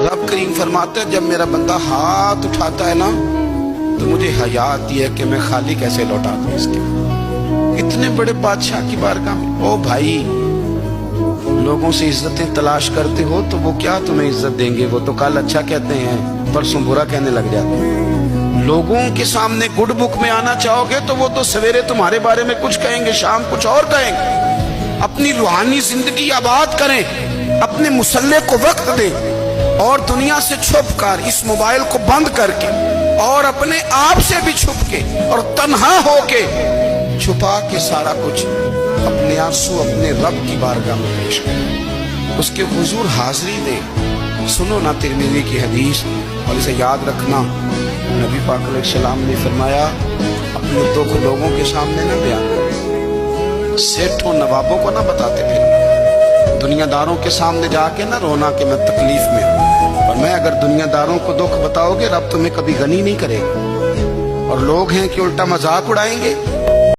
रब करीम फरमाते हैं, जब मेरा बंदा हाथ उठाता है ना तो मुझे हया आती है कि मैं खाली कैसे लौटा दूं इसके। इतने बड़े बादशाह की बारगाह में, ओ भाई लोगों से इज्जतें तलाश करते हो तो वो क्या तुम्हें इज्जत देंगे? वो तो कल अच्छा कहते हैं, परसों बुरा कहने लग जाते हैं। लोगों के सामने गुड बुक में आना चाहोगे तो वो तो सवेरे तुम्हारे बारे में कुछ कहेंगे, शाम कुछ और कहेंगे। अपनी रूहानी जिंदगी आबाद करें, अपने मुसल्ले को वक्त दें और दुनिया से छुप कर, इस मोबाइल को बंद करके और अपने आप से भी छुप के और तन्हा होके छुपा के सारा कुछ अपने आंसू अपने रब की बारगाह में पेश करें, उसके हुजूर हाजिरी दे। सुनो ना तिरमिज़ी की हदीस और इसे याद रखना। नबी पाक अलैहिस्सलाम ने फरमाया, अपने दुख लोगों के सामने ना बयान करो, सेठों नवाबों को ना बताते फिर, दुनियादारों के सामने जाके ना रोना कि मैं तकलीफ में हूं। और मैं अगर दुनियादारों को दुख बताओगे, रब तुम्हें कभी गनी नहीं करेगा। और लोग हैं कि उल्टा मजाक उड़ाएंगे।